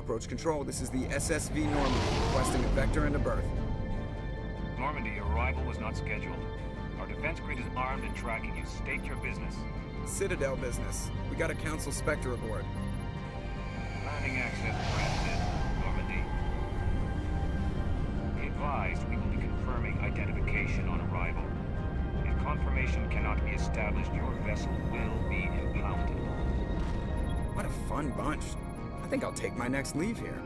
Approach control, this is the SSV Normandy, requesting a vector and a berth. Normandy, your arrival was not scheduled. Our defense grid is armed and tracking you. State your business. Citadel business. We got a Council Spectre aboard. Landing access granted, Normandy. Be advised, we will be confirming identification on arrival. If confirmation cannot be established, your vessel will be impounded. What a fun bunch. I think I'll take my next leave here.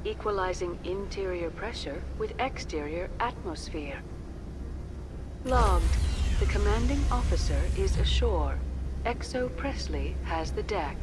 Equalizing interior pressure with exterior atmosphere. Logged. The commanding officer is ashore. Exo Presley has the deck.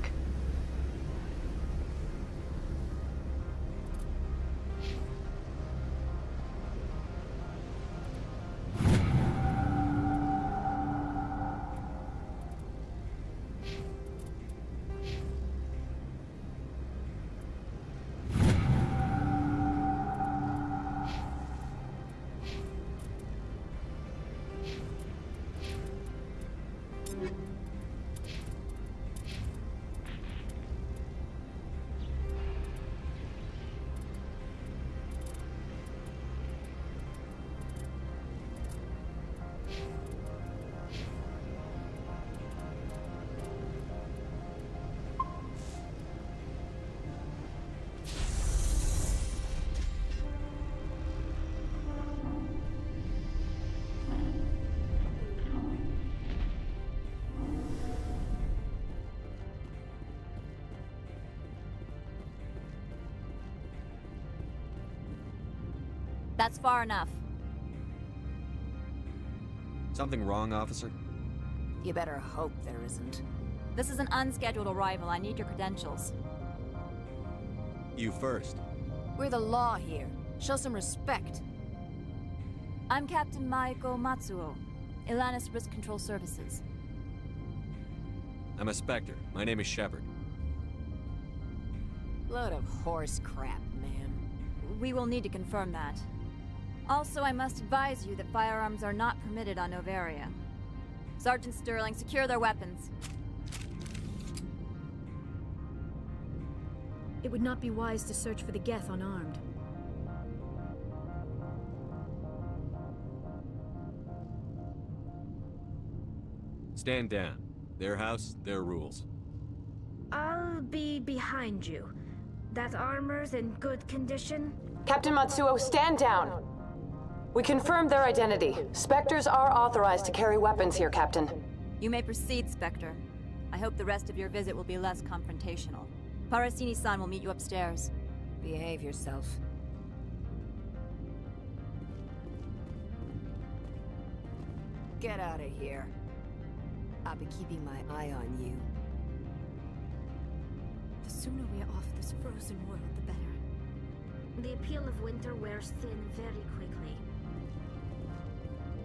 That's far enough. Something wrong, officer? You better hope there isn't. This is an unscheduled arrival. I need your credentials. You first. We're the law here. Show some respect. I'm Captain Maiko Matsuo, Ilanis Risk Control Services. I'm a Spectre. My name is Shepard. Load of horse crap, man. We will need to confirm that. Also, I must advise you that firearms are not permitted on Novaria. Sergeant Sterling, secure their weapons. It would not be wise to search for the Geth unarmed. Stand down. Their house, their rules. I'll be behind you. That armor's in good condition? Captain Matsuo, stand down! We confirmed their identity. Spectres are authorized to carry weapons here, Captain. You may proceed, Spectre. I hope the rest of your visit will be less confrontational. Parasini-san will meet you upstairs. Behave yourself. Get out of here. I'll be keeping my eye on you. The sooner we are off this frozen world, the better. The appeal of winter wears thin very quickly.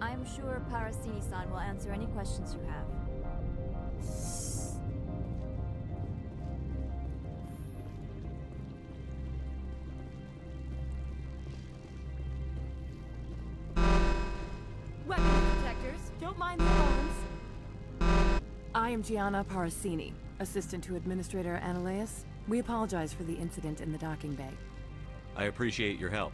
I am sure Parasini-san will answer any questions you have. Weapon detectors, don't mind the alarms. I am Gianna Parasini, assistant to Administrator Ananias. We apologize for the incident in the docking bay. I appreciate your help.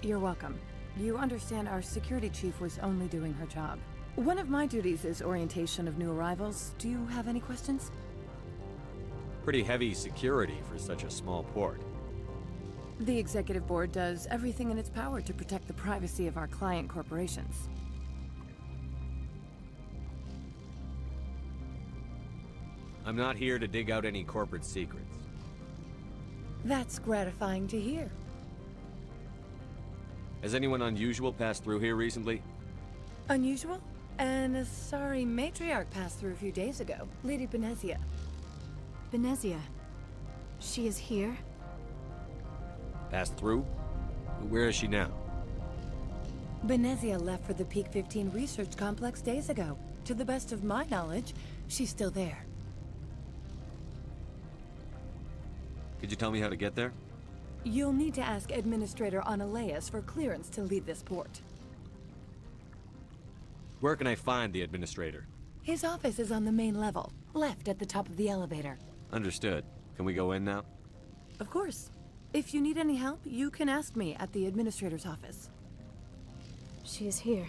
You're welcome. You understand our security chief was only doing her job. One of my duties is orientation of new arrivals. Do you have any questions? Pretty heavy security for such a small port. The Executive Board does everything in its power to protect the privacy of our client corporations. I'm not here to dig out any corporate secrets. That's gratifying to hear. Has anyone unusual passed through here recently? Unusual? And a sorry matriarch passed through a few days ago. Lady Benezia. Benezia. She is here? Passed through? Where is she now? Benezia left for the Peak 15 research complex days ago. To the best of my knowledge, she's still there. Could you tell me how to get there? You'll need to ask Administrator Analeas for clearance to leave this port. Where can I find the administrator? His office is on the main level, left at the top of the elevator. Understood. Can we go in now? Of course. If you need any help, you can ask me at the Administrator's office. She is here.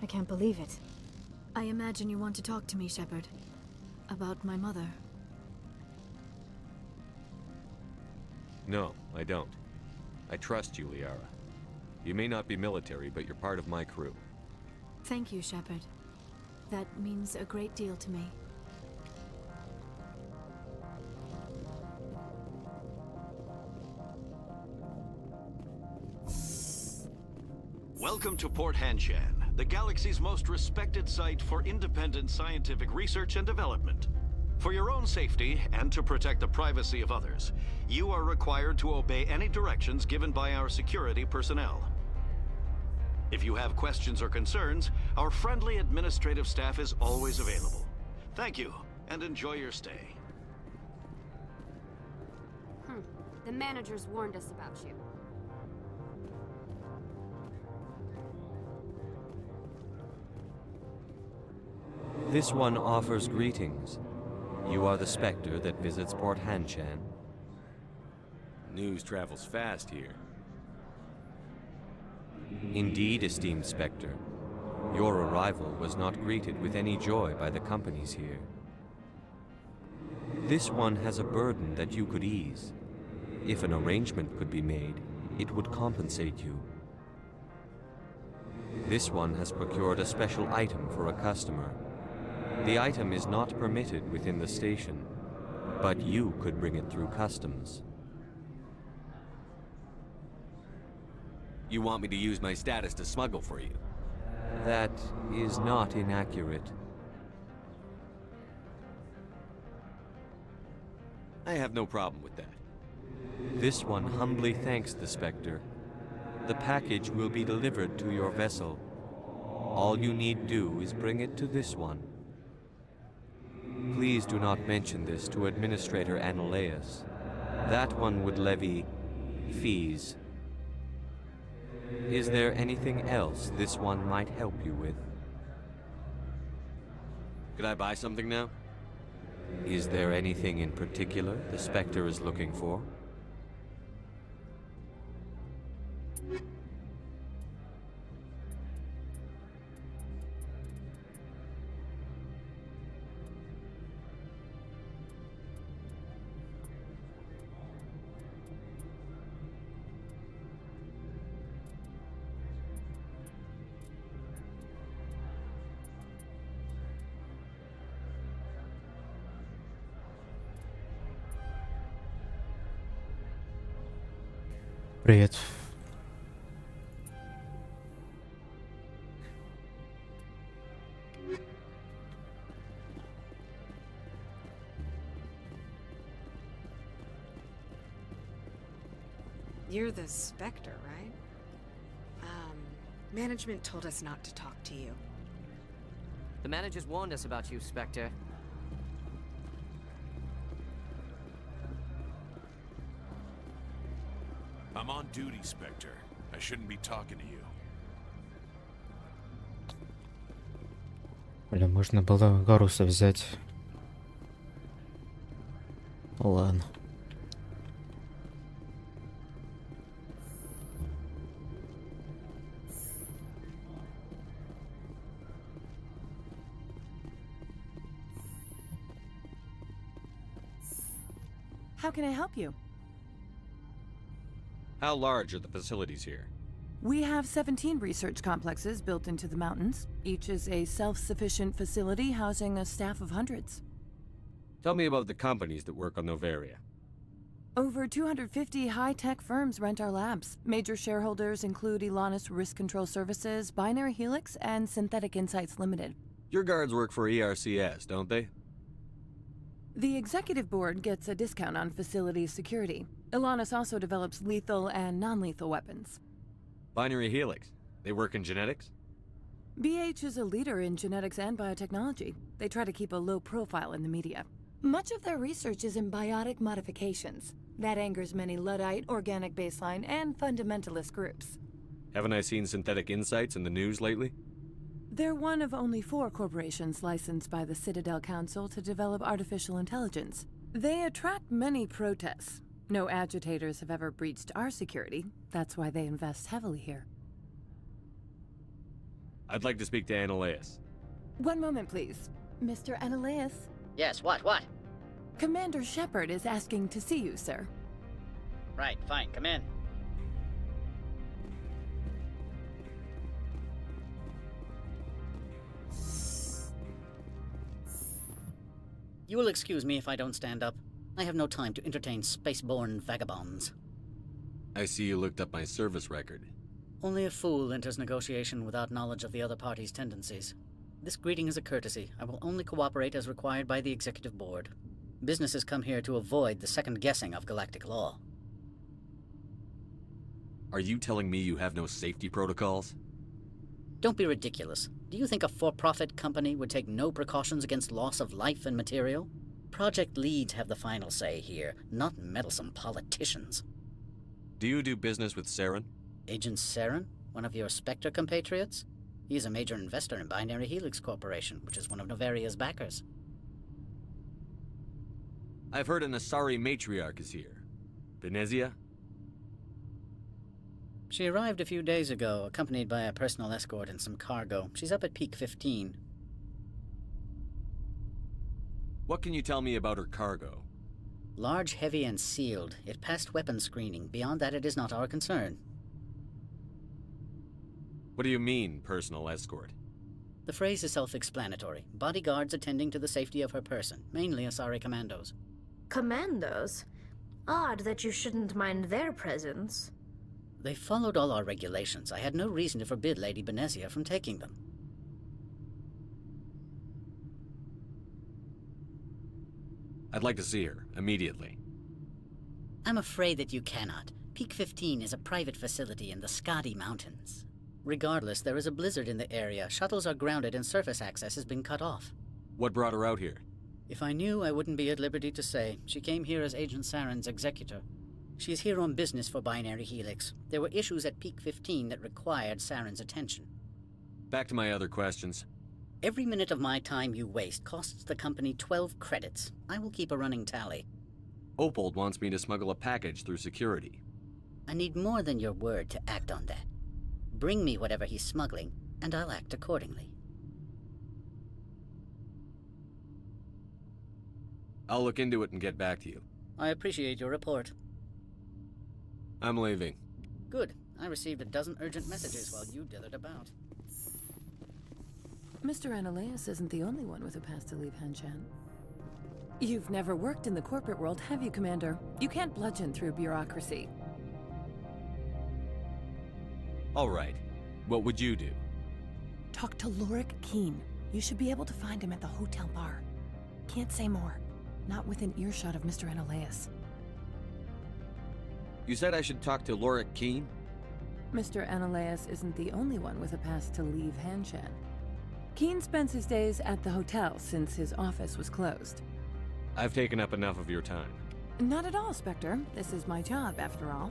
I can't believe it. I imagine you want to talk to me, Shepard. About my mother. No, I don't. I trust you, Liara. You may not be military, but you're part of my crew. Thank you, Shepard. That means a great deal to me. Welcome to Port Hanshan, the galaxy's most respected site for independent scientific research and development. For your own safety and to protect the privacy of others, you are required to obey any directions given by our security personnel. If you have questions or concerns, our friendly administrative staff is always available. Thank you, and enjoy your stay. The managers warned us about you. This one offers greetings. You are the Spectre that visits Port Hanshan. News travels fast here. Indeed, esteemed Spectre. Your arrival was not greeted with any joy by the companies here. This one has a burden that you could ease. If an arrangement could be made, it would compensate you. This one has procured a special item for a customer. The item is not permitted within the station, but you could bring it through customs. You want me to use my status to smuggle for you? That is not inaccurate. I have no problem with that. This one humbly thanks the Spectre. The package will be delivered to your vessel. All you need do is bring it to this one. Please do not mention this to Administrator Analeas. That one would levy fees. Is there anything else this one might help you with? Could I buy something now? Is there anything in particular the Spectre is looking for? Привет. You're the Spectre, right? Management told us not to talk to you. The managers warned us about you, Spectre. I'm on duty, Spectre. I shouldn't be talking to you. Бля, можно было Гаруса взять. Ладно. How can I help you? How large are the facilities here? We have 17 research complexes built into the mountains. Each is a self-sufficient facility housing a staff of hundreds. Tell me about the companies that work on Noveria. Over 250 high-tech firms rent our labs. Major shareholders include Elanus Risk Control Services, Binary Helix, and Synthetic Insights Limited. Your guards work for ERCS, don't they? The executive board gets a discount on facility security. Elanus also develops lethal and non-lethal weapons. Binary Helix. They work in genetics? BH is a leader in genetics and biotechnology. They try to keep a low profile in the media. Much of their research is in biotic modifications. That angers many Luddite, organic baseline, and fundamentalist groups. Haven't I seen Synthetic Insights in the news lately? They're one of only 4 corporations licensed by the Citadel Council to develop artificial intelligence. They attract many protests. No agitators have ever breached our security. That's why they invest heavily here. I'd like to speak to Analeas. One moment, please. Mr. Analeas? Yes, what? Commander Shepard is asking to see you, sir. Right, fine, come in. You will excuse me if I don't stand up. I have no time to entertain spaceborne vagabonds. I see you looked up my service record. Only a fool enters negotiation without knowledge of the other party's tendencies. This greeting is a courtesy. I will only cooperate as required by the executive board. Businesses come here to avoid the second guessing of galactic law. Are you telling me you have no safety protocols? Don't be ridiculous. Do you think a for-profit company would take no precautions against loss of life and material? Project leads have the final say here, not meddlesome politicians. Do you do business with Saren? Agent Saren? One of your Spectre compatriots? He is a major investor in Binary Helix Corporation, which is one of Novaria's backers. I've heard an Asari matriarch is here. Venezia? She arrived a few days ago, accompanied by a personal escort and some cargo. She's up at Peak 15. What can you tell me about her cargo? Large, heavy, and sealed. It passed weapons screening. Beyond that, it is not our concern. What do you mean, personal escort? The phrase is self-explanatory. Bodyguards attending to the safety of her person, mainly Asari commandos. Commandos? Odd that you shouldn't mind their presence. They followed all our regulations. I had no reason to forbid Lady Benezia from taking them. I'd like to see her, immediately. I'm afraid that you cannot. Peak 15 is a private facility in the Skadi Mountains. Regardless, there is a blizzard in the area. Shuttles are grounded and surface access has been cut off. What brought her out here? If I knew, I wouldn't be at liberty to say. She came here as Agent Saren's executor. She is here on business for Binary Helix. There were issues at Peak 15 that required Saren's attention. Back to my other questions. Every minute of my time you waste costs the company 12 credits. I will keep a running tally. Opold wants me to smuggle a package through security. I need more than your word to act on that. Bring me whatever he's smuggling, and I'll act accordingly. I'll look into it and get back to you. I appreciate your report. I'm leaving. Good. I received a dozen urgent messages while you dithered about. Mr. Analeas isn't the only one with a pass to leave Hanshan. You've never worked in the corporate world, have you, Commander? You can't bludgeon through bureaucracy. All right. What would you do? Talk to Lorik Keen. You should be able to find him at the hotel bar. Can't say more. Not within earshot of Mr. Analeas. You said I should talk to Lorik Keen? Mr. Analeas isn't the only one with a pass to leave Hanshan. Keen spends his days at the hotel since his office was closed. I've taken up enough of your time. Not at all, Spectre. This is my job, after all.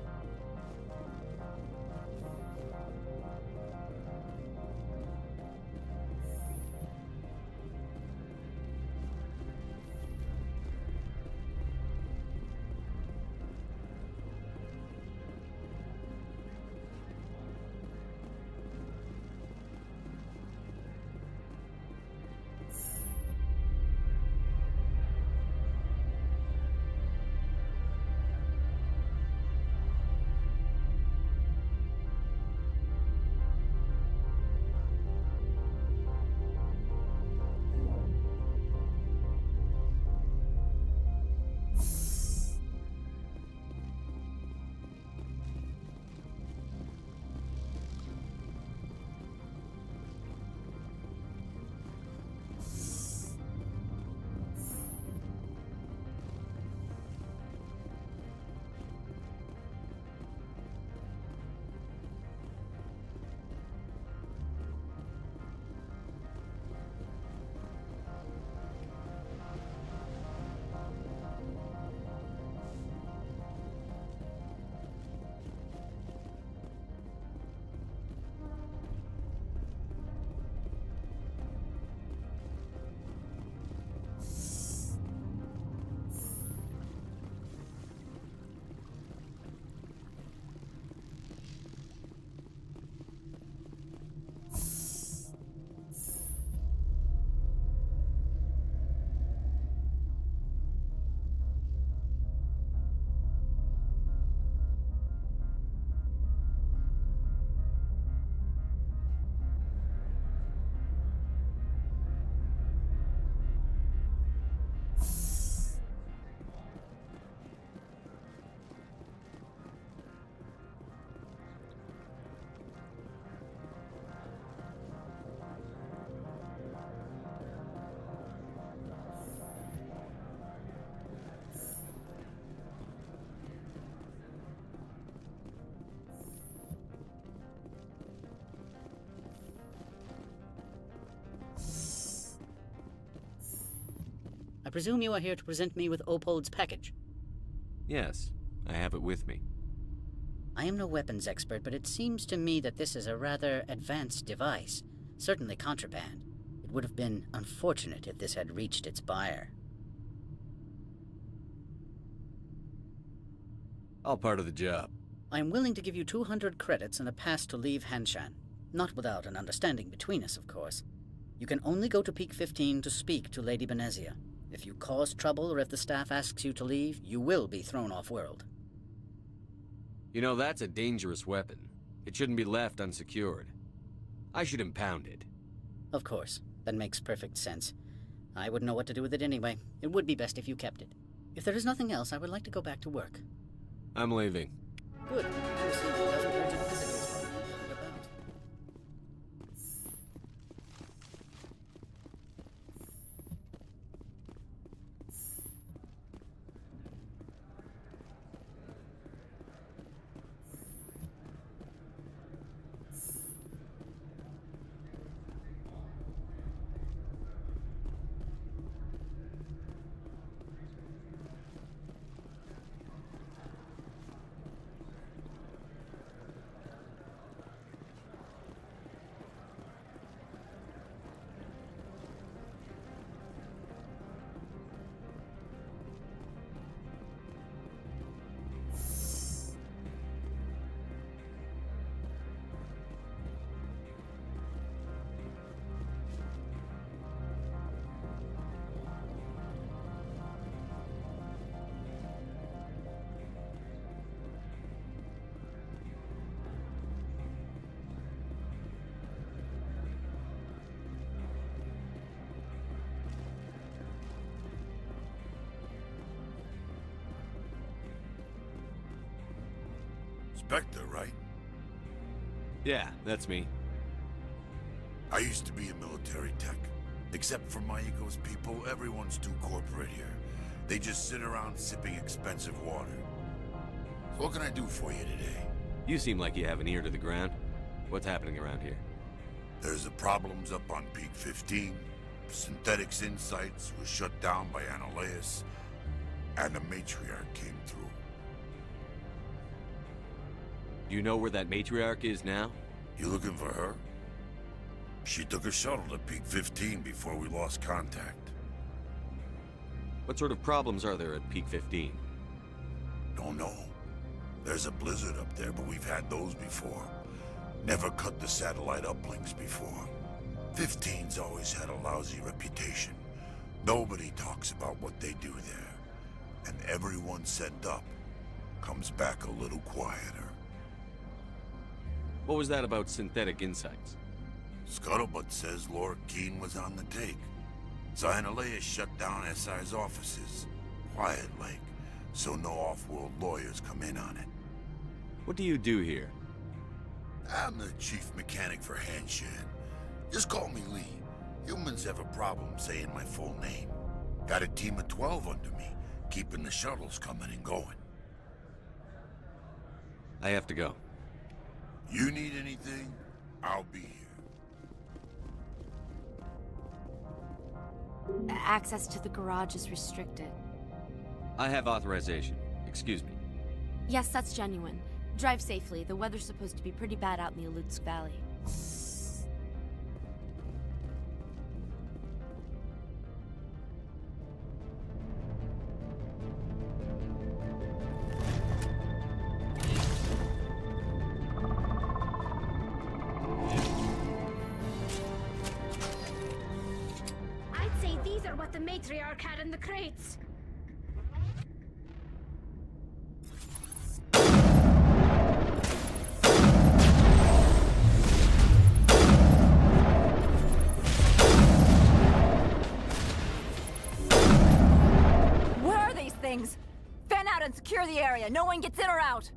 I presume you are here to present me with Opold's package. Yes, I have it with me. I am no weapons expert, but it seems to me that this is a rather advanced device. Certainly contraband. It would have been unfortunate if this had reached its buyer. All part of the job. I am willing to give you 200 credits and a pass to leave Hanshan. Not without an understanding between us, of course. You can only go to Peak 15 to speak to Lady Benezia. If you cause trouble or if the staff asks you to leave, you will be thrown off-world. You know, that's a dangerous weapon. It shouldn't be left unsecured. I should impound it. Of course. That makes perfect sense. I wouldn't know what to do with it anyway. It would be best if you kept it. If there is nothing else, I would like to go back to work. I'm leaving. Good. We'll see if it doesn't hurt you to visit us while you're about. Spectre, right? Yeah, that's me. I used to be a military tech. Except for my ego's people, everyone's too corporate here. They just sit around sipping expensive water. So what can I do for you today? You seem like you have an ear to the ground. What's happening around here? There's the problems up on Peak 15. Synthetics Insights was shut down by Annihilus, and the matriarch came through. Do you know where that matriarch is now? You looking for her? She took a shuttle to Peak 15 before we lost contact. What sort of problems are there at Peak 15? Don't know. There's a blizzard up there, but we've had those before. Never cut the satellite uplinks before. 15's always had a lousy reputation. Nobody talks about what they do there. And everyone sent up comes back a little quieter. What was that about Synthetic Insights? Scuttlebutt says Laura Keene was on the take. Annihilus shut down SI's offices. Quiet like, so no off-world lawyers come in on it. What do you do here? I'm the chief mechanic for Hanshan. Just call me Lee. Humans have a problem saying my full name. Got a team of 12 under me, keeping the shuttles coming and going. I have to go. You need anything, I'll be here. Access to the garage is restricted. I have authorization. Excuse me. Yes, that's genuine. Drive safely. The weather's supposed to be pretty bad out in the Alutsk Valley. I'd say these are what the matriarch had in the crates. Things. Fan out and secure the area. No one gets in or out.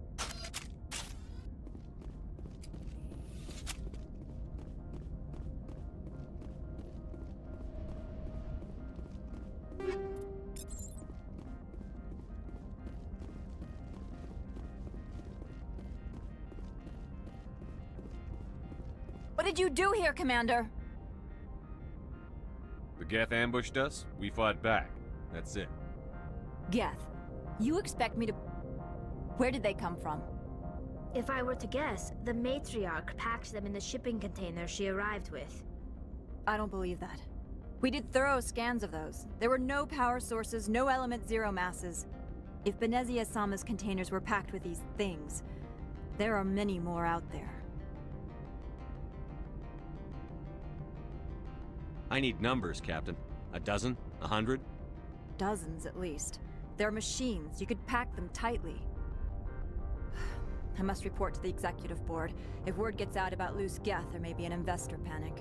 What did you do here, Commander? The Geth ambushed us. We fought back. That's it. Geth, you expect me to... Where did they come from? If I were to guess, the matriarch packed them in the shipping container she arrived with. I don't believe that. We did thorough scans of those. There were no power sources, no element zero masses. If Benezia-sama's containers were packed with these things, there are many more out there. I need numbers, Captain. A dozen? 100? Dozens, at least. They're machines. You could pack them tightly. I must report to the executive board. If word gets out about loose Geth, there may be an investor panic.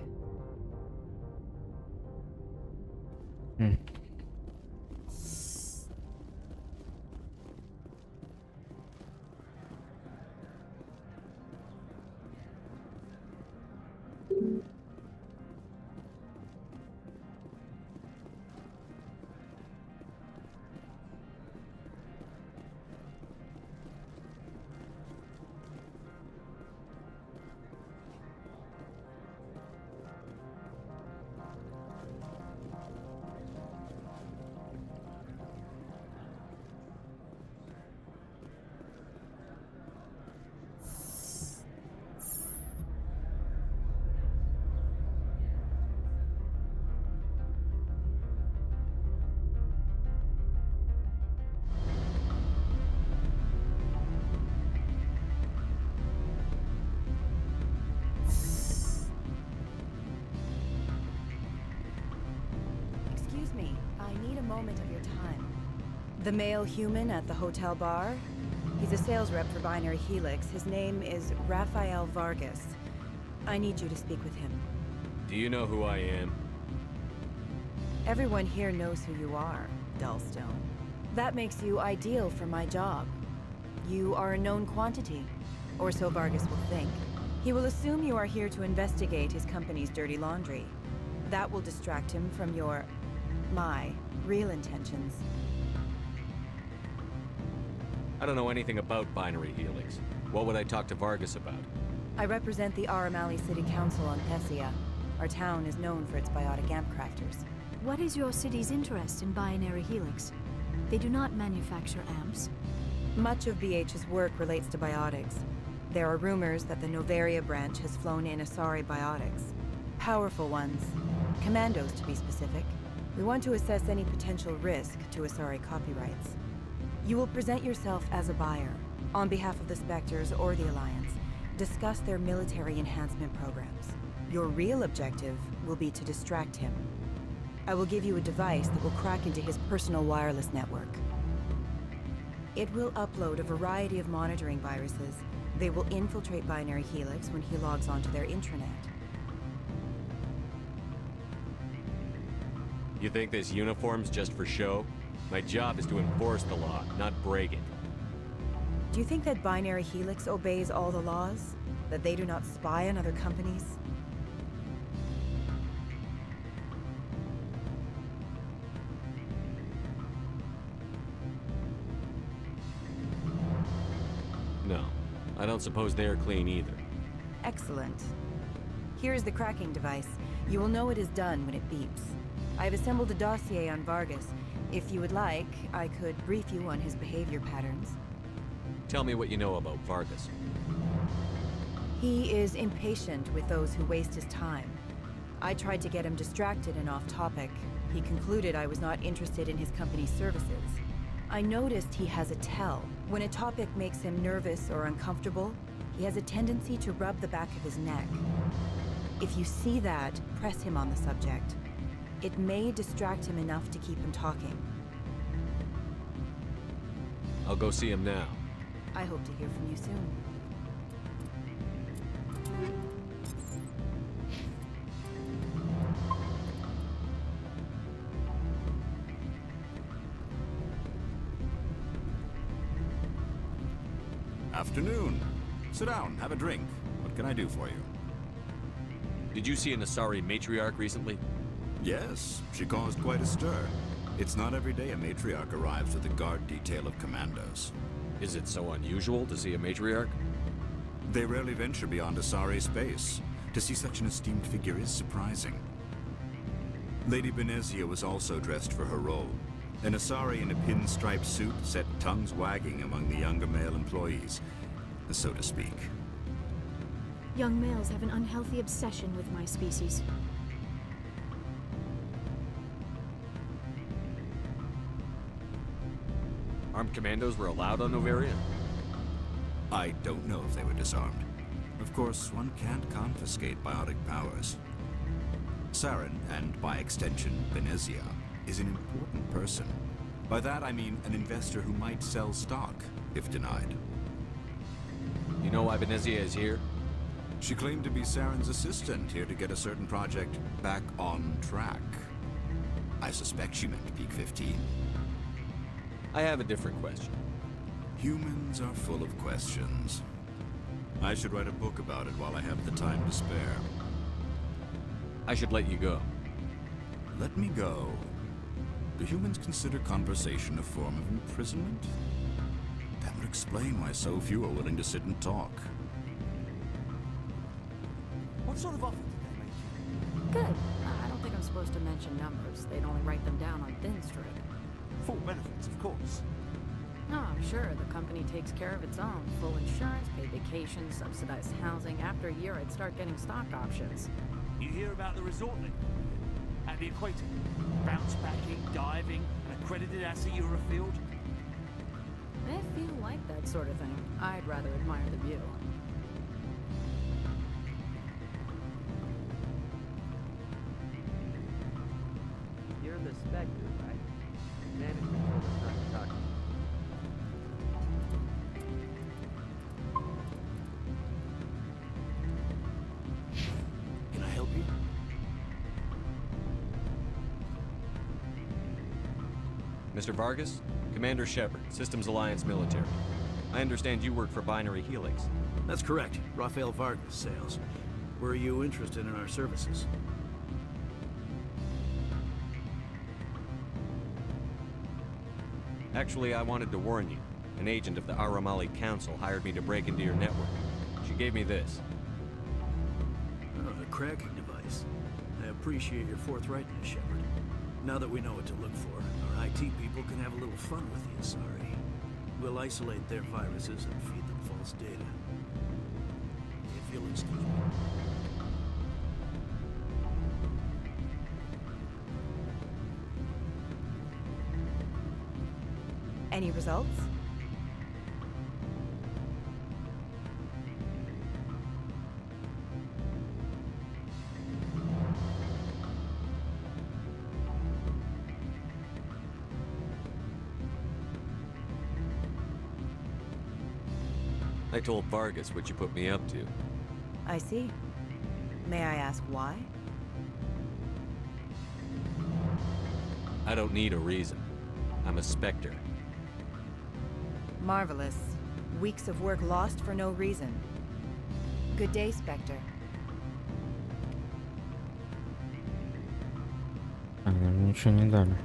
The male human at the hotel bar? He's a sales rep for Binary Helix. His name is Rafael Vargas. I need you to speak with him. Do you know who I am? Everyone here knows who you are, Dullstone. That makes you ideal for my job. You are a known quantity, or so Vargas will think. He will assume you are here to investigate his company's dirty laundry. That will distract him from my real intentions. I don't know anything about Binary Helix. What would I talk to Vargas about? I represent the Aramali City Council on Thessia. Our town is known for its biotic amp crafters. What is your city's interest in Binary Helix? They do not manufacture amps. Much of BH's work relates to biotics. There are rumors that the Novaria branch has flown in Asari biotics. Powerful ones. Commandos, to be specific. We want to assess any potential risk to Asari copyrights. You will present yourself as a buyer, on behalf of the Spectres or the Alliance. Discuss their military enhancement programs. Your real objective will be to distract him. I will give you a device that will crack into his personal wireless network. It will upload a variety of monitoring viruses. They will infiltrate Binary Helix when he logs onto their intranet. You think this uniform's just for show? My job is to enforce the law, not break it. Do you think that Binary Helix obeys all the laws? That they do not spy on other companies? No, I don't suppose they're clean either. Excellent. Here is the cracking device. You will know it is done when it beeps. I've assembled a dossier on Vargas. If you would like, I could brief you on his behavior patterns. Tell me what you know about Vargas. He is impatient with those who waste his time. I tried to get him distracted and off topic. He concluded I was not interested in his company's services. I noticed he has a tell. When a topic makes him nervous or uncomfortable, he has a tendency to rub the back of his neck. If you see that, press him on the subject. It may distract him enough to keep him talking. I'll go see him now. I hope to hear from you soon. Afternoon. Sit down, have a drink. What can I do for you? Did you see an Asari matriarch recently? Yes, she caused quite a stir. It's not every day a matriarch arrives with a guard detail of commandos. Is it so unusual to see a matriarch? They rarely venture beyond Asari space. To see such an esteemed figure is surprising. Lady Benezia was also dressed for her role. An Asari in a pinstripe suit set tongues wagging among the younger male employees, so to speak. Young males have an unhealthy obsession with my species. Armed commandos were allowed on Novaria? I don't know if they were disarmed. Of course, one can't confiscate biotic powers. Saren, and by extension, Venezia, is an important person. By that I mean an investor who might sell stock, if denied. You know why Venezia is here? She claimed to be Saren's assistant, here to get a certain project back on track. I suspect she meant Peak 15. I have a different question. Humans are full of questions. I should write a book about it while I have the time to spare. I should let you go. Let me go? Do humans consider conversation a form of imprisonment? That would explain why so few are willing to sit and talk. What sort of offer did they make you? Good. I don't think I'm supposed to mention numbers. They'd only write them down on thin strip. Full benefits, of course. Oh, sure. The company takes care of its own. Full insurance, paid vacation, subsidized housing. After a year, I'd start getting stock options. You hear about the resort then? At the equator? Bounce backing, diving, an accredited asset Eurofield? If you like that sort of thing, I'd rather admire the view. You're the Spectre, right? Management told us not to talk to you. Can I help you? Mr. Vargas? Commander Shepard, Systems Alliance Military. I understand you work for Binary Helix. That's correct. Rafael Vargas, sales. Were you interested in our services? Actually, I wanted to warn you. An agent of the Aramali Council hired me to break into your network. She gave me this. A cracking device. I appreciate your forthrightness, Shepard. Now that we know what to look for, our IT people can have a little fun with the Asari. We'll isolate their viruses and feed them false data. If you'll excuse me. Any results? I told Vargas what you put me up to. I see. May I ask why? I don't need a reason. I'm a Spectre. Marvelous. Weeks of work lost for no reason. Good day, Spectre. Ничего не дали.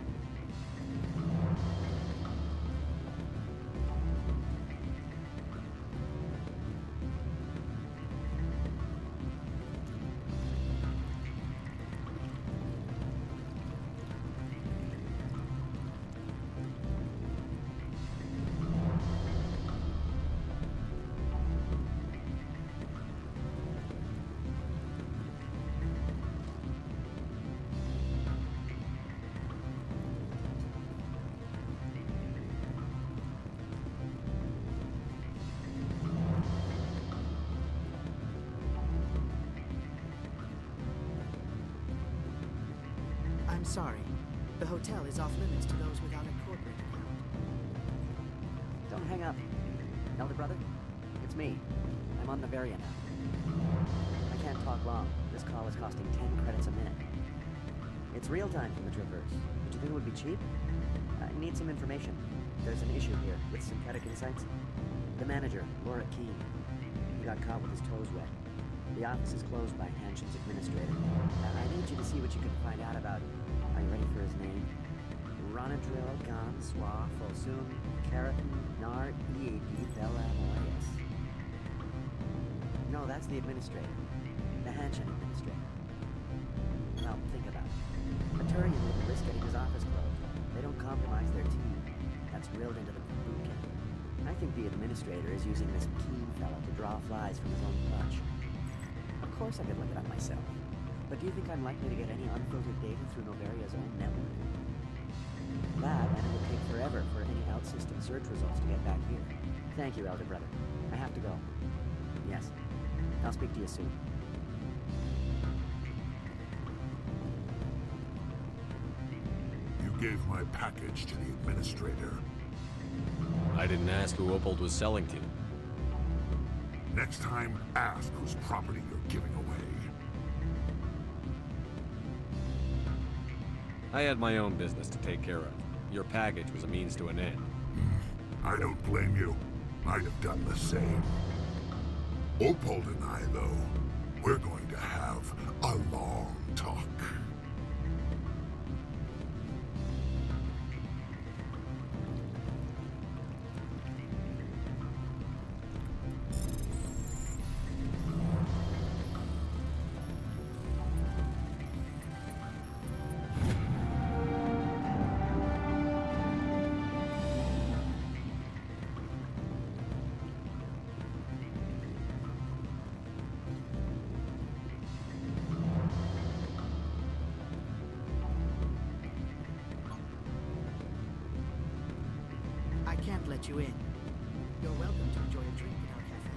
I'm sorry. The hotel is off limits to those without a corporate account. Don't hang up. Elder brother, it's me. I'm on Novaria now. I can't talk long. This call is costing 10 credits a minute. It's real time from the Traverse. Would you think it would be cheap? I need some information. There's an issue here with synthetic insights. The manager, Laura Keene. He got caught with his toes wet. The office is closed by Hanshin's administrator. I need you to see what you can find out about... Are you ready for his name? Ronadril Gan Swa Fosum Keratin Nar Ead Bella Moeas. No, that's the administrator. The Hanshin administrator. Now, think about it. A Turian wouldn't risk getting his office closed. They don't compromise willed into the boot camp. I think the administrator is using this keen fella to draw flies from his own clutch. Of course I could look it up myself. But do you think I'm likely to get any unfiltered data through Novaria's own network? That, and it would take forever for any out-system search results to get back here. Thank you, Elder Brother. I have to go. Yes. I'll speak to you soon. You gave my package to the administrator. I didn't ask who Opal was selling to. Next time, ask whose property you're giving away. I had my own business to take care of. Your package was a means to an end. I don't blame you. I'd have done the same. Opal and I, though, we're going to have a long talk. I can't let you in. You're welcome to enjoy a drink at our cafe.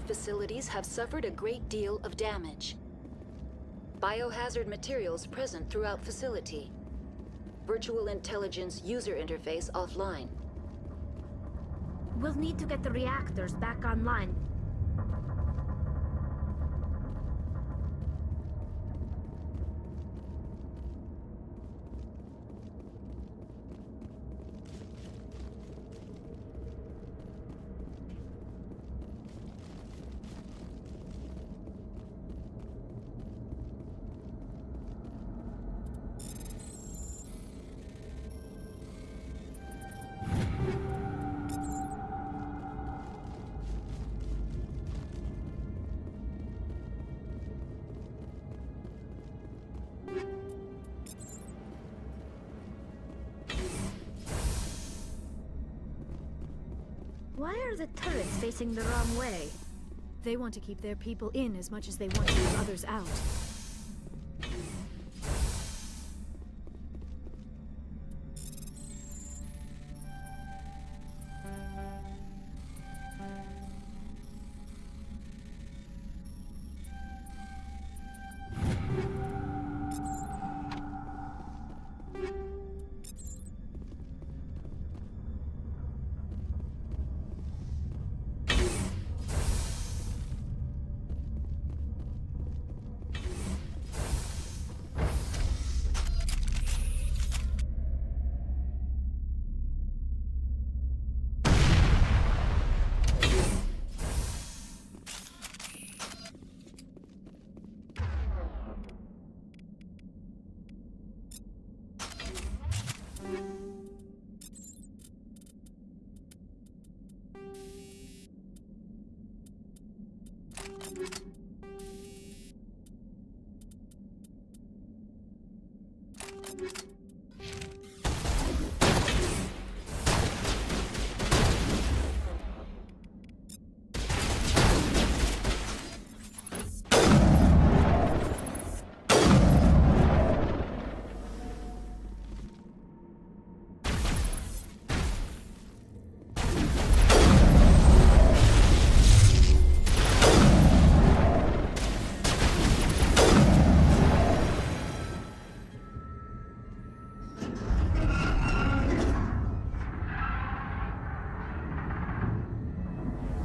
facilities have suffered a great deal of damage. Biohazard materials present throughout facility. Virtual intelligence user interface offline. We'll need to get the reactors back online. Why are the turrets facing the wrong way? They want to keep their people in as much as they want to keep others out.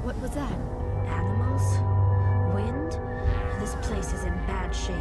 What was that? Animals? Wind? This place is in bad shape.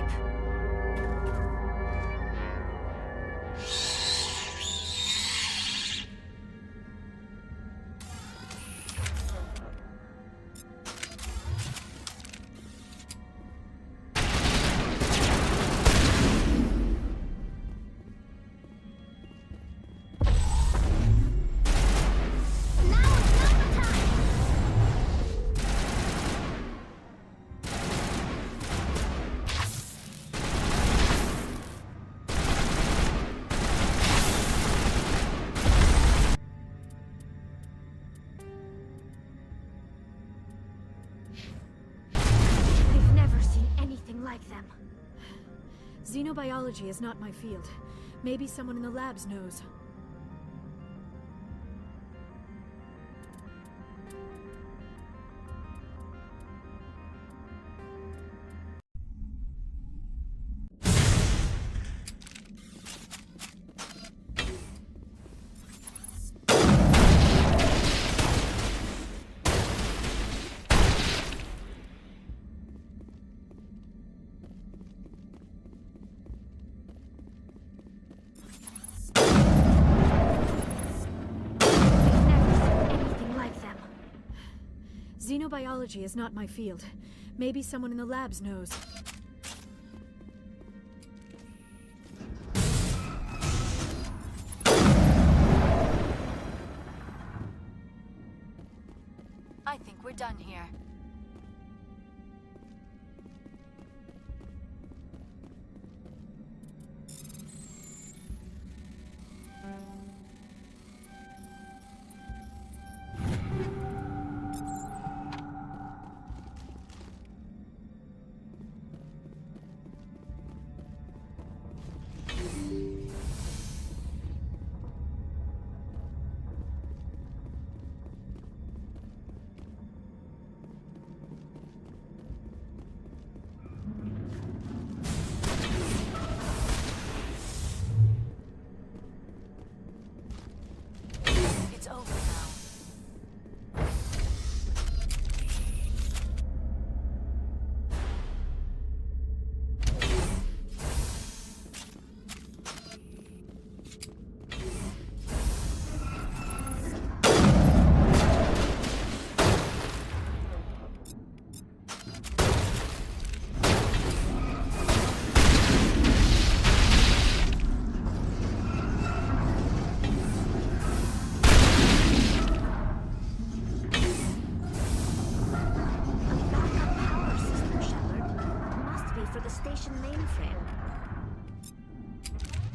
Like them. Xenobiology is not my field. Maybe someone in the labs knows. Xenobiology is not my field. Maybe someone in the labs knows. I think we're done here.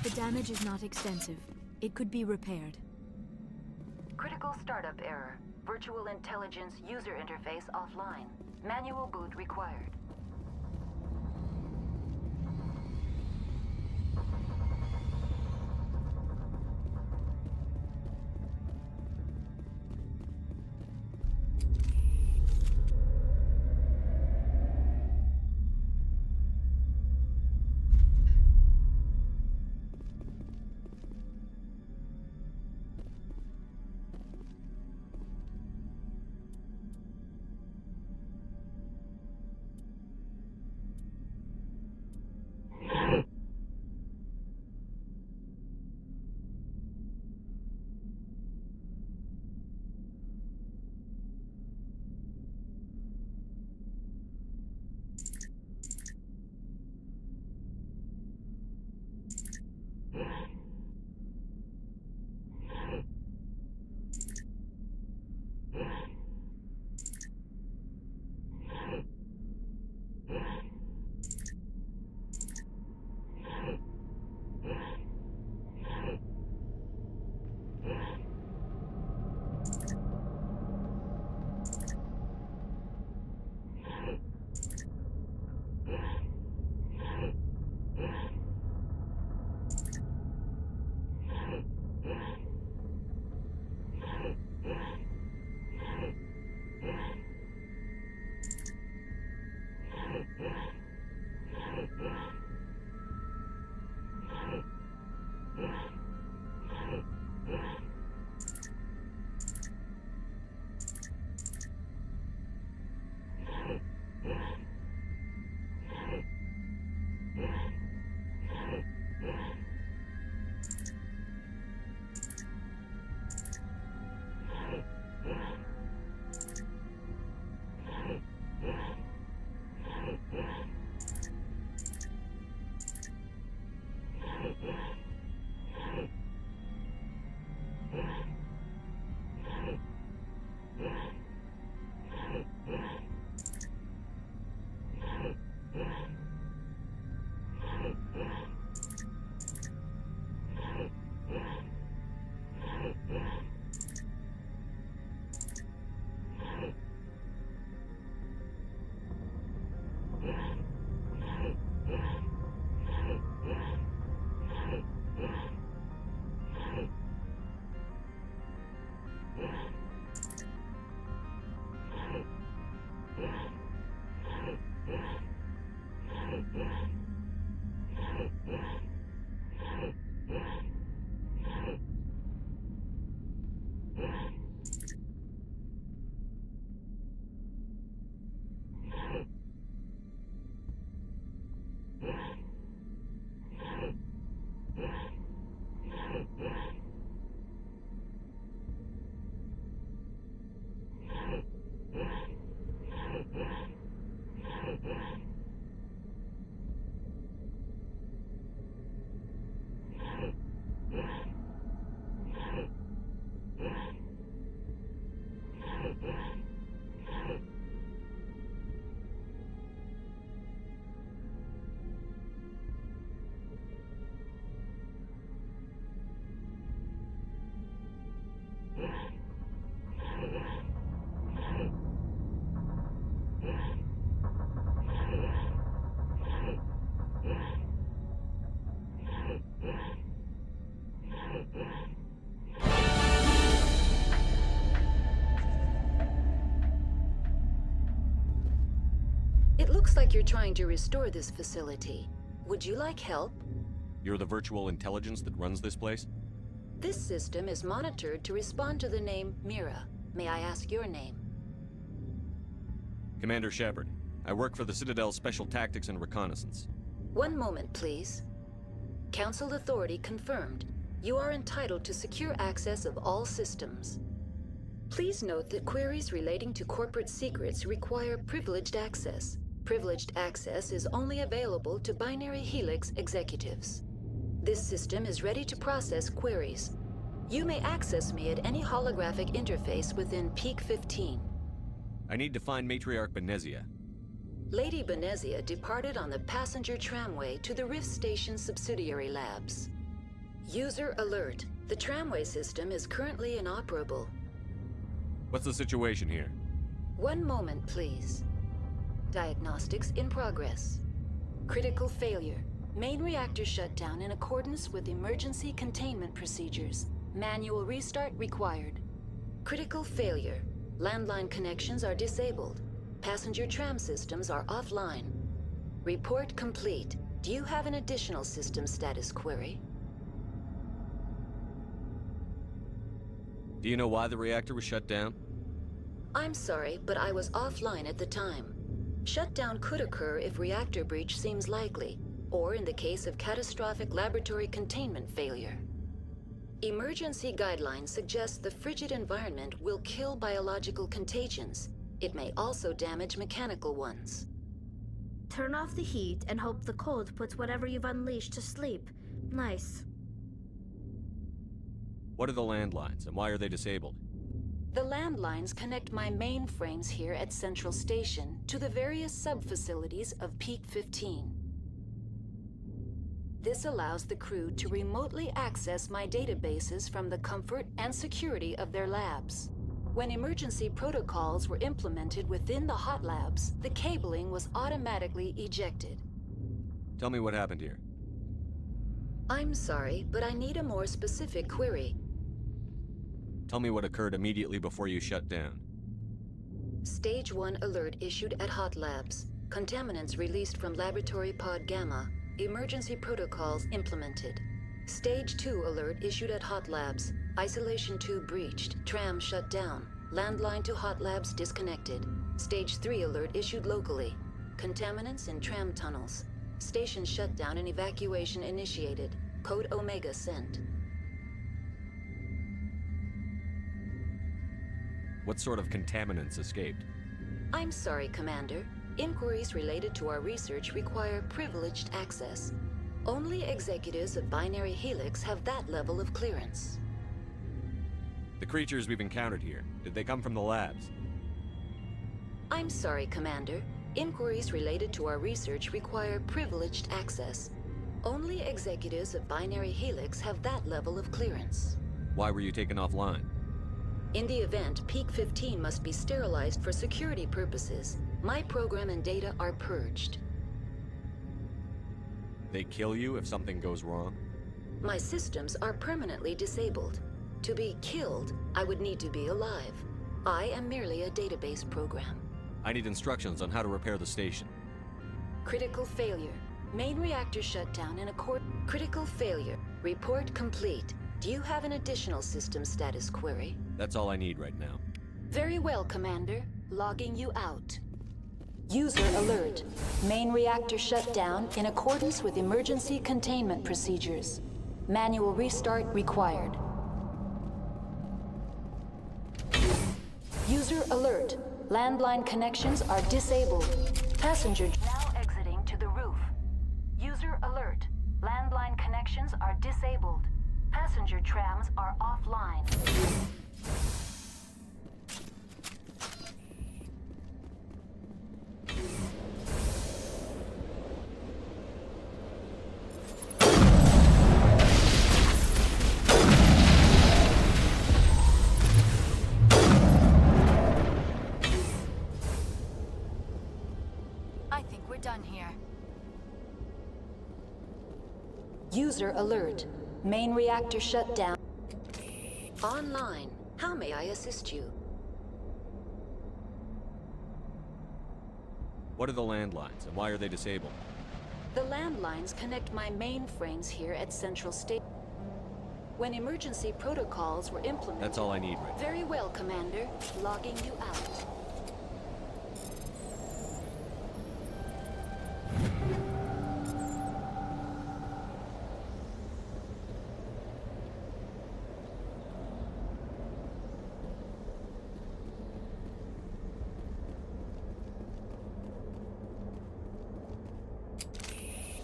The damage is not extensive. It could be repaired. Critical startup error. Virtual intelligence user interface offline. Manual boot required. It looks like you're trying to restore this facility. Would you like help? You're the virtual intelligence that runs this place? This system is monitored to respond to the name Mira. May I ask your name? Commander Shepard. I work for the Citadel's Special Tactics and Reconnaissance. One moment, please. Council authority confirmed. You are entitled to secure access of all systems. Please note that queries relating to corporate secrets require privileged access. Privileged access is only available to Binary Helix executives. This system is ready to process queries. You may access me at any holographic interface within Peak 15. I need to find Matriarch Benezia. Lady Benezia departed on the passenger tramway to the Rift Station subsidiary labs. User alert. The tramway system is currently inoperable. What's the situation here? One moment, please. Diagnostics in progress. Critical failure. Main reactor shut down in accordance with emergency containment procedures. Manual restart required. Critical failure. Landline connections are disabled. Passenger tram systems are offline. Report complete. Do you have an additional system status query? Do you know why the reactor was shut down? I'm sorry, but I was offline at the time. Shutdown could occur if reactor breach seems likely, or in the case of catastrophic laboratory containment failure. Emergency guidelines suggest the frigid environment will kill biological contagions. It may also damage mechanical ones. Turn off the heat and hope the cold puts whatever you've unleashed to sleep. Nice. What are the landlines, and why are they disabled? The landlines connect my mainframes here at Central Station to the various sub-facilities of Peak 15. This allows the crew to remotely access my databases from the comfort and security of their labs. When emergency protocols were implemented within the hot labs, the cabling was automatically ejected. Tell me what happened here. I'm sorry, but I need a more specific query. Tell me what occurred immediately before you shut down. Stage 1 alert issued at hot labs. Contaminants released from laboratory pod Gamma. Emergency protocols implemented. Stage 2 alert issued at hot labs. Isolation tube breached. Tram shut down. Landline to hot labs disconnected. Stage 3 alert issued locally. Contaminants in tram tunnels. Station shutdown and evacuation initiated. Code Omega sent. What sort of contaminants escaped? I'm sorry, Commander. Inquiries related to our research require privileged access. Only executives of Binary Helix have that level of clearance. The creatures we've encountered here, did they come from the labs? I'm sorry, Commander. Inquiries related to our research require privileged access. Only executives of Binary Helix have that level of clearance. Why were you taken offline? In the event, Peak 15 must be sterilized for security purposes. My program and data are purged. They kill you if something goes wrong? My systems are permanently disabled. To be killed, I would need to be alive. I am merely a database program. I need instructions on how to repair the station. Critical failure. Main reactor shut down in critical failure. Report complete. Do you have an additional system status query? That's all I need right now. Very well, Commander. Logging you out. User alert. Main reactor shut down in accordance with emergency containment procedures. Manual restart required. User alert. Landline connections are disabled. Passenger now exiting to the roof. User alert. Landline connections are disabled. Passenger trams are offline. I think we're done here. User alert. Main reactor shut down. Online. How may I assist you? What are the landlines, and why are they disabled? The landlines connect my mainframes here at Central Station. When emergency protocols were implemented... That's all I need right now. Very well, Commander. Logging you out.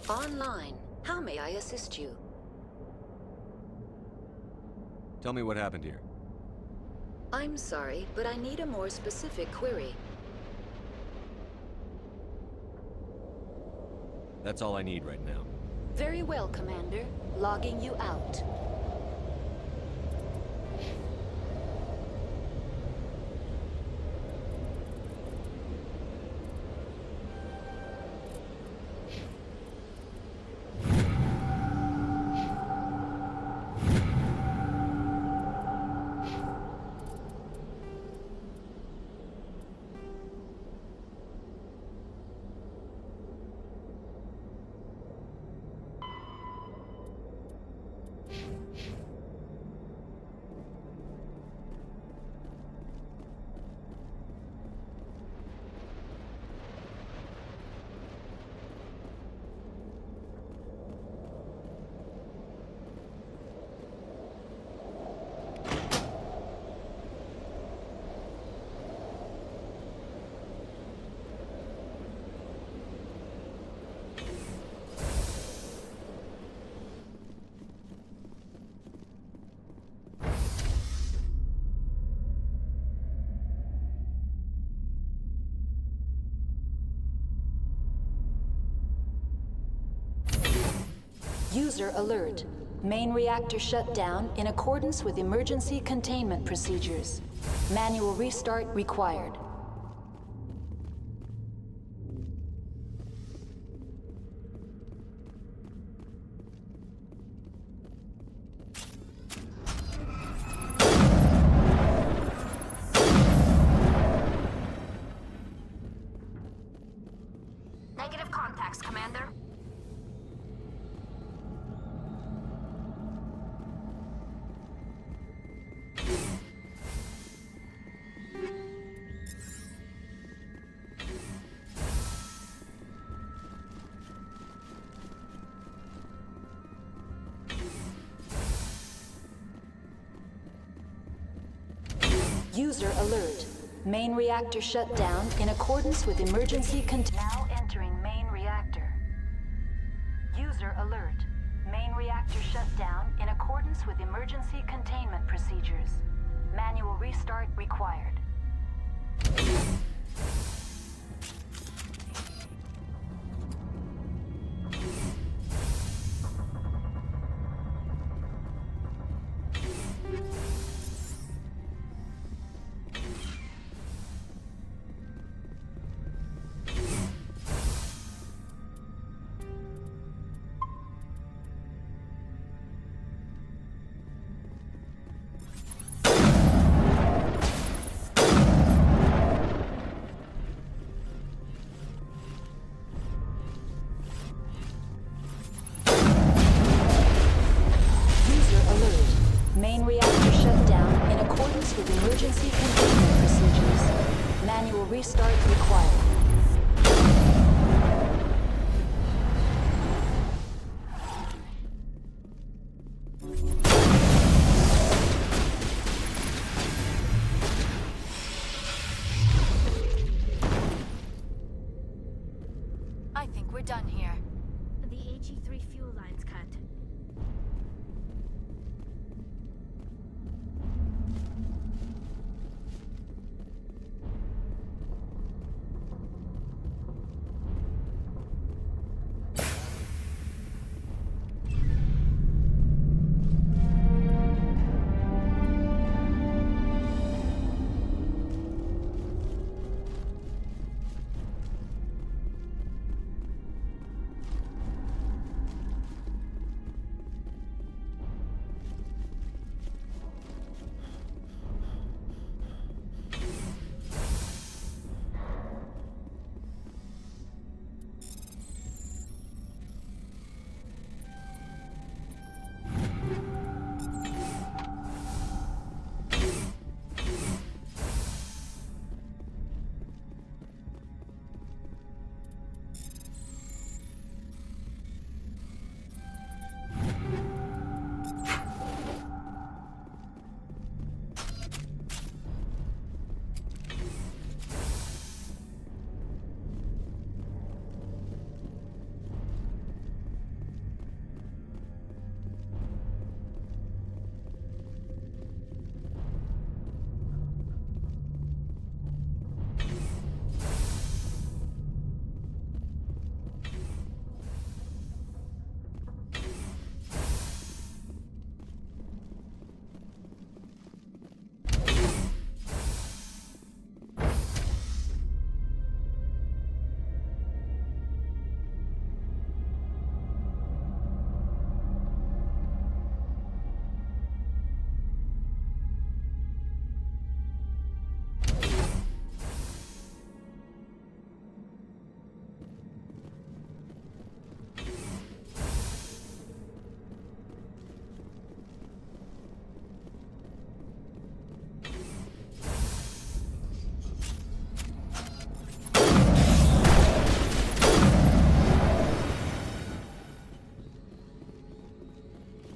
Online. How may I assist you? Tell me what happened here. I'm sorry, but I need a more specific query. That's all I need right now. Very well, Commander. Logging you out. User alert. Main reactor shut down in accordance with emergency containment procedures. Manual restart required. Negative contacts, Commander. User alert. Main reactor shut down in accordance with emergency Now entering main reactor. User alert. Main reactor shut down in accordance with emergency containment procedures. Manual restart required. Main reactor shut down in accordance with emergency containment procedures. Manual restart required. I think we're done here. The HE3 fuel line's cut.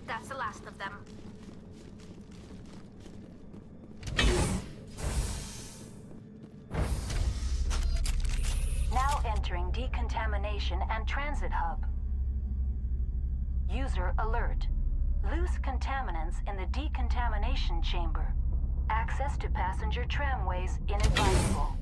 That's the last of them. Now entering decontamination and transit hub. User alert. Loose contaminants in the decontamination chamber. Access to passenger tramways inadvisable.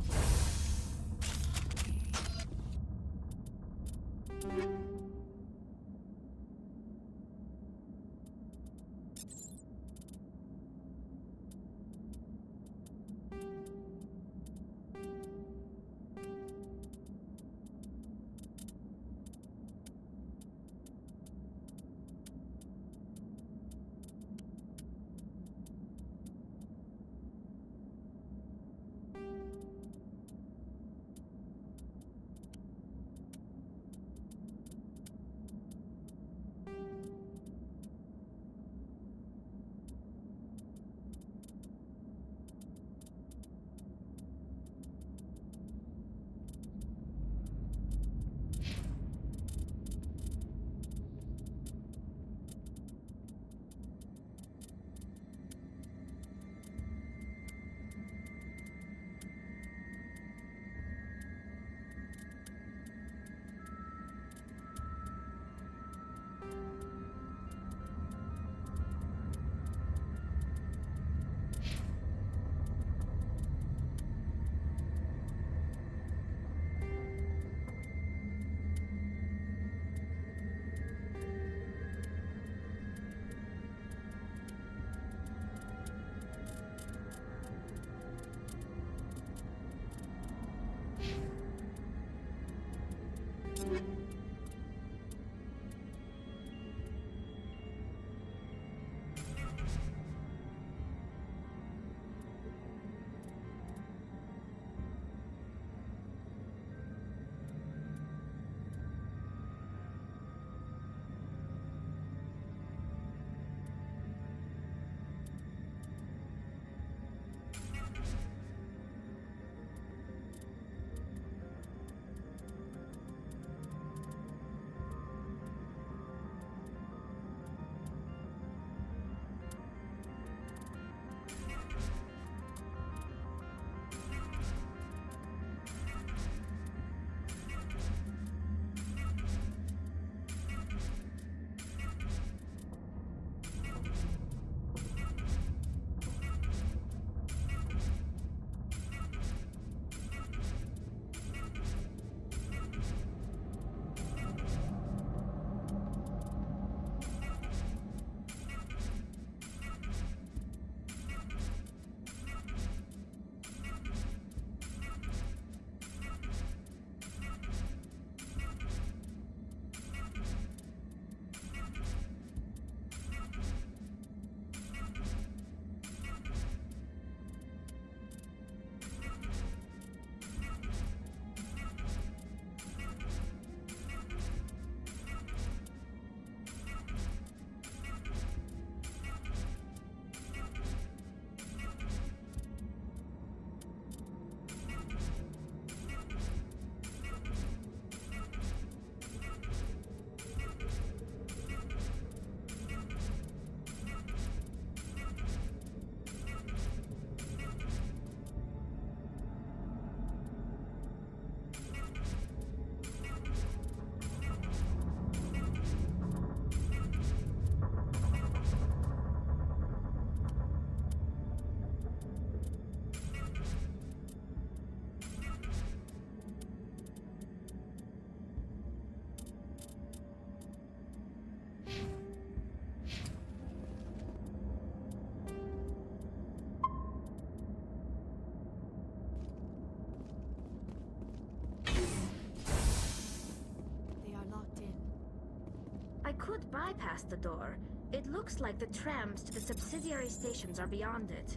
I could bypass the door. It looks like the trams to the subsidiary stations are beyond it.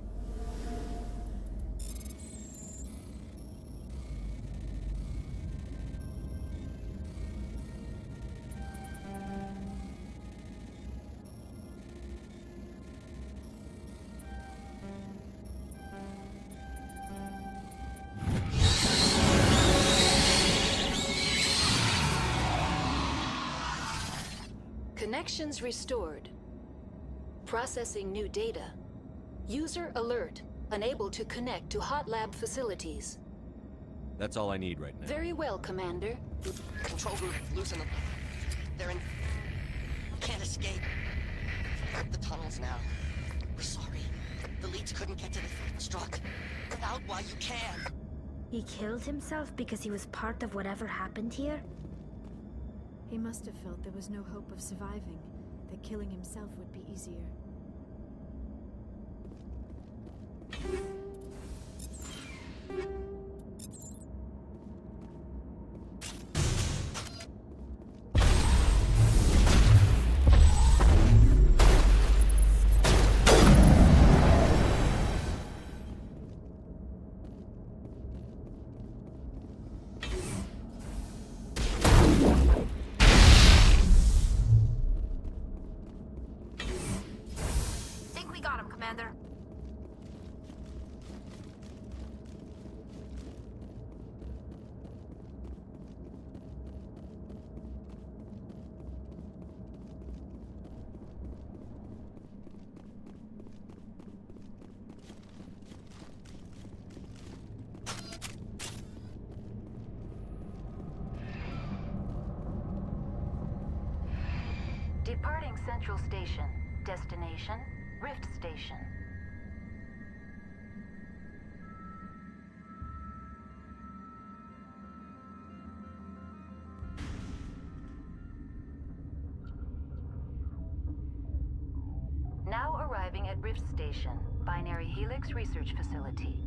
Connections restored. Processing new data. User alert. Unable to connect to hot lab facilities. That's all I need right now. Very well, Commander. Control group, losing them. They're in... Can't escape. The tunnels now. We're sorry. The leads couldn't get to the struck. Get out while you can. He killed himself because he was part of whatever happened here? He must have felt there was no hope of surviving, that killing himself would be easier. Departing Central Station. Destination, Rift Station. Now arriving at Rift Station, Binary Helix Research Facility.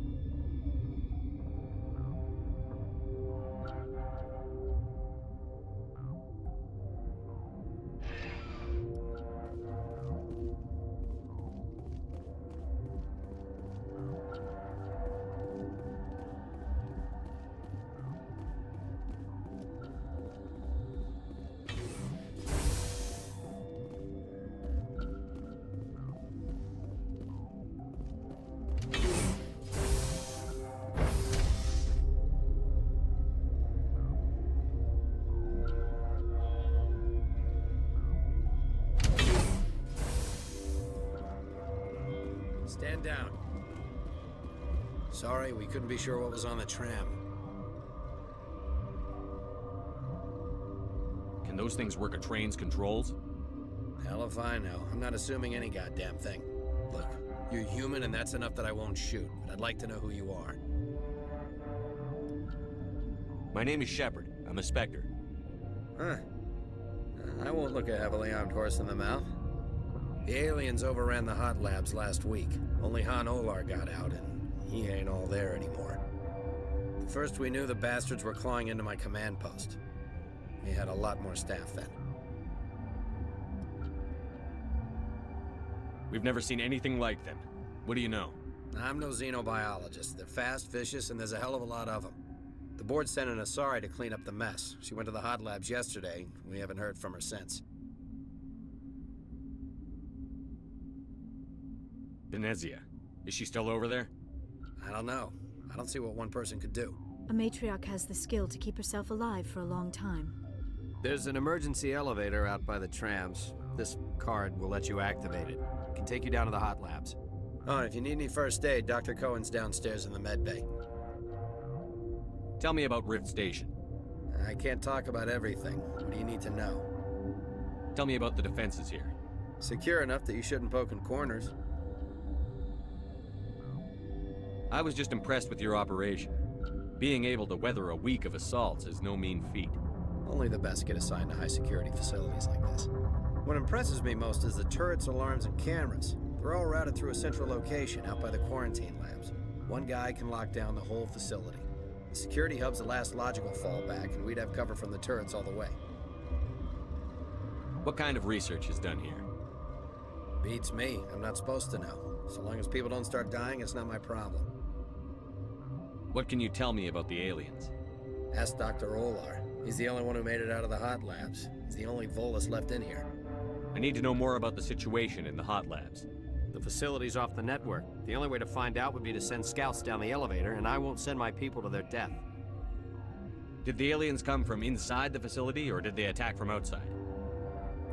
Stand down. Sorry, we couldn't be sure what was on the tram. Can those things work a train's controls? Hell if I know. I'm not assuming any goddamn thing. Look, you're human and that's enough that I won't shoot, but I'd like to know who you are. My name is Shepard. I'm a Spectre. Huh. I won't look a heavily armed horse in the mouth. The aliens overran the hot labs last week. Only Han Olar got out, and he ain't all there anymore. The first we knew, the bastards were clawing into my command post. We had a lot more staff then. We've never seen anything like them. What do you know? I'm no xenobiologist. They're fast, vicious, and there's a hell of a lot of them. The board sent an Asari to clean up the mess. She went to the hot labs yesterday. We haven't heard from her since. Venezia. Is she still over there? I don't know. I don't see what one person could do. A matriarch has the skill to keep herself alive for a long time. There's an emergency elevator out by the trams. This card will let you activate it. It can take you down to the hot labs. Oh, and if you need any first aid, Dr. Cohen's downstairs in the med bay. Tell me about Rift Station. I can't talk about everything. What do you need to know? Tell me about the defenses here. Secure enough that you shouldn't poke in corners. I was just impressed with your operation. Being able to weather a week of assaults is no mean feat. Only the best get assigned to high-security facilities like this. What impresses me most is the turrets, alarms, and cameras. They're all routed through a central location out by the quarantine labs. One guy can lock down the whole facility. The security hub's the last logical fallback, and we'd have cover from the turrets all the way. What kind of research is done here? Beats me. I'm not supposed to know. So long as people don't start dying, it's not my problem. What can you tell me about the aliens? Ask Dr. Olar. He's the only one who made it out of the hot labs. He's the only Volus left in here. I need to know more about the situation in the hot labs. The facility's off the network. The only way to find out would be to send scouts down the elevator, and I won't send my people to their death. Did the aliens come from inside the facility, or did they attack from outside?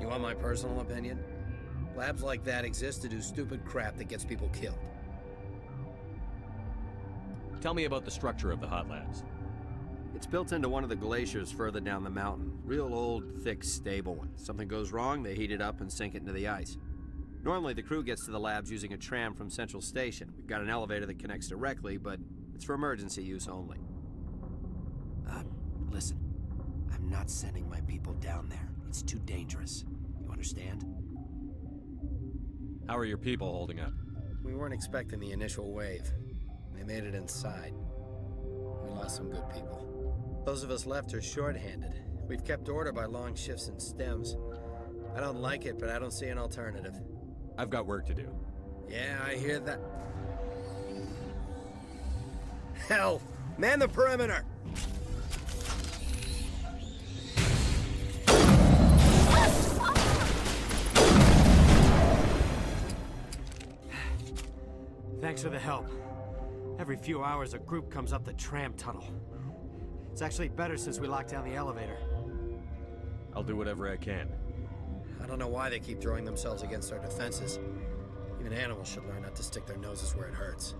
You want my personal opinion? Labs like that exist to do stupid crap that gets people killed. Tell me about the structure of the hot labs. It's built into one of the glaciers further down the mountain. Real old, thick, stable one. Something goes wrong, they heat it up and sink it into the ice. Normally, the crew gets to the labs using a tram from Central Station. We've got an elevator that connects directly, but it's for emergency use only. Listen. I'm not sending my people down there. It's too dangerous. You understand? How are your people holding up? We weren't expecting the initial wave. They made it inside. We lost some good people. Those of us left are short-handed. We've kept order by long shifts and stems. I don't like it, but I don't see an alternative. I've got work to do. Yeah, I hear that. Hell! Man the perimeter! Thanks for the help. Every few hours, a group comes up the tram tunnel. It's actually better since we locked down the elevator. I'll do whatever I can. I don't know why they keep throwing themselves against our defenses. Even animals should learn not to stick their noses where it hurts.